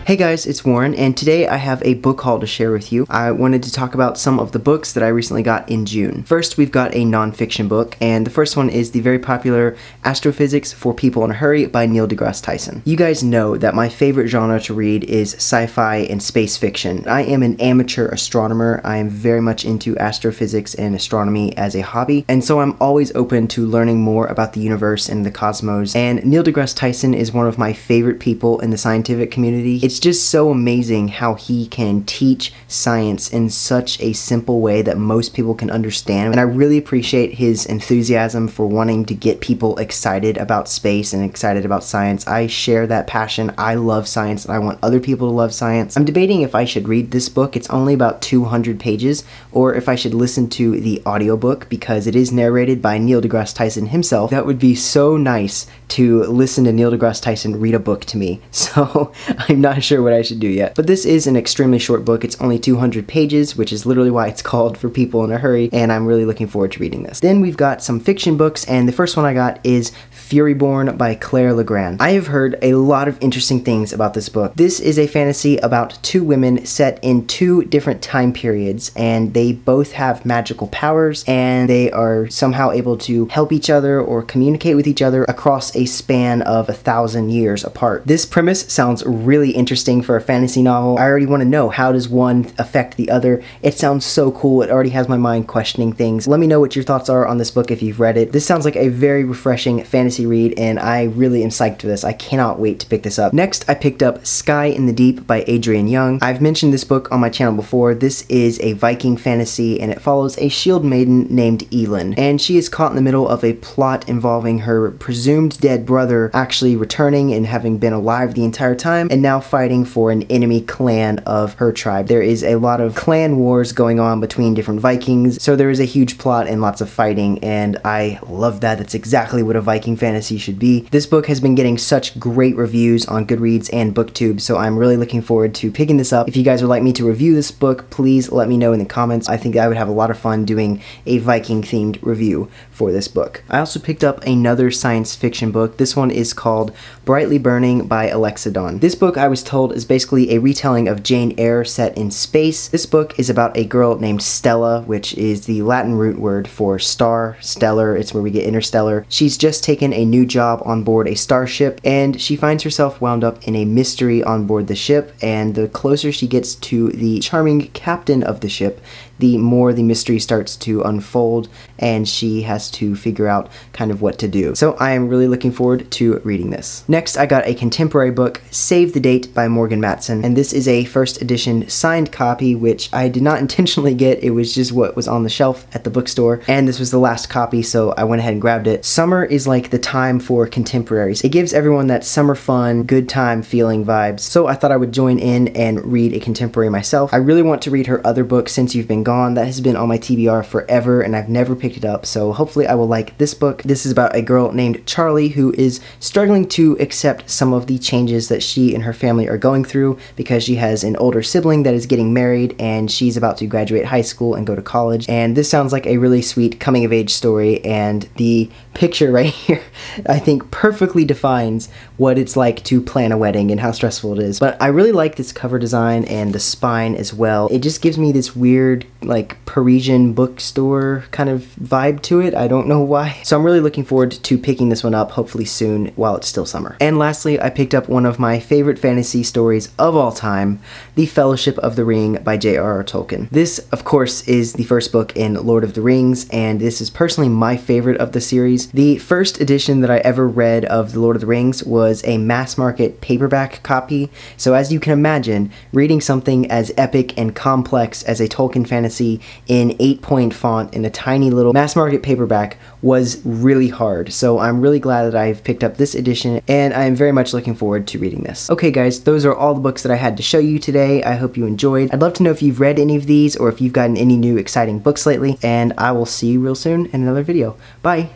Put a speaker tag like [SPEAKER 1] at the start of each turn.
[SPEAKER 1] Hey guys, it's Warren, and today I have a book haul to share with you. I wanted to talk about some of the books that I recently got in June. First, we've got a nonfiction book, and the first one is the very popular Astrophysics for People in a Hurry by Neil deGrasse Tyson. You guys know that my favorite genre to read is sci-fi and space fiction. I am an amateur astronomer. I am very much into astrophysics and astronomy as a hobby, and so I'm always open to learning more about the universe and the cosmos, and Neil deGrasse Tyson is one of my favorite people in the scientific community. It's just so amazing how he can teach science in such a simple way that most people can understand, and I really appreciate his enthusiasm for wanting to get people excited about space and excited about science. I share that passion. I love science and I want other people to love science. I'm debating if I should read this book. It's only about 200 pages, or if I should listen to the audiobook because it is narrated by Neil deGrasse Tyson himself. That would be so nice to listen to Neil deGrasse Tyson read a book to me. So I'm not sure what I should do yet. But this is an extremely short book. It's only 200 pages, which is literally why it's called For People in a Hurry, and I'm really looking forward to reading this. Then we've got some fiction books, and the first one I got is Furyborn by Claire Legrand. I have heard a lot of interesting things about this book. This is a fantasy about two women set in two different time periods, and they both have magical powers, and they are somehow able to help each other or communicate with each other across a span of 1,000 years apart. This premise sounds really interesting for a fantasy novel. I already want to know, how does one affect the other? It sounds so cool. It already has my mind questioning things. Let me know what your thoughts are on this book if you've read it. This sounds like a very refreshing fantasy read, and I really am psyched for this. I cannot wait to pick this up. Next, I picked up Skye in the Deep by Adrienne Young. I've mentioned this book on my channel before. This is a Viking fantasy, and it follows a shield maiden named Elin, and she is caught in the middle of a plot involving her presumed dead brother actually returning and having been alive the entire time, and now fighting for an enemy clan of her tribe. There is a lot of clan wars going on between different Vikings, so there is a huge plot and lots of fighting, and I love that. That's exactly what a Viking fantasy should be. This book has been getting such great reviews on Goodreads and BookTube, so I'm really looking forward to picking this up. If you guys would like me to review this book, please let me know in the comments. I think I would have a lot of fun doing a Viking-themed review for this book. I also picked up another science fiction book. This one is called Brightly Burning by Alexa Dawn. This book, I was told, is basically a retelling of Jane Eyre set in space. This book is about a girl named Stella, which is the Latin root word for star, stellar. It's where we get interstellar. She's just taken a new job on board a starship, and she finds herself wound up in a mystery on board the ship, and the closer she gets to the charming captain of the ship, the more the mystery starts to unfold, and she has to figure out kind of what to do. So I am really looking forward to reading this. Next, I got a contemporary book, Save the Date by Morgan Matson, and this is a first edition signed copy, which I did not intentionally get. It was just what was on the shelf at the bookstore, and this was the last copy, so I went ahead and grabbed it. Summer is like the time for contemporaries. It gives everyone that summer fun, good time feeling vibes, so I thought I would join in and read a contemporary myself. I really want to read her other book, Since You've Been Gone. That has been on my TBR forever, and I've never picked it up, so hopefully I will like this book. This is about a girl named Charlie who is struggling to accept some of the changes that she and her family are going through because she has an older sibling that is getting married, and she's about to graduate high school and go to college. And this sounds like a really sweet coming-of-age story, and the picture right here I think perfectly defines what it's like to plan a wedding and how stressful it is. But I really like this cover design and the spine as well. It just gives me this weird, like, Parisian bookstore kind of vibe to it. I don't know why. So I'm really looking forward to picking this one up, hopefully soon, while it's still summer. And lastly, I picked up one of my favorite fantasy stories of all time, The Fellowship of the Ring by J.R.R. Tolkien. This, of course, is the first book in Lord of the Rings, and this is personally my favorite of the series. The first edition that I ever read of The Lord of the Rings was a mass market paperback copy, so as you can imagine, reading something as epic and complex as a Tolkien fantasy in 8-point font in a tiny little mass market paperback was really hard. So I'm really glad that I've picked up this edition, and I am very much looking forward to reading this. Okay guys, those are all the books that I had to show you today. I hope you enjoyed. I'd love to know if you've read any of these or if you've gotten any new exciting books lately, and I will see you real soon in another video. Bye!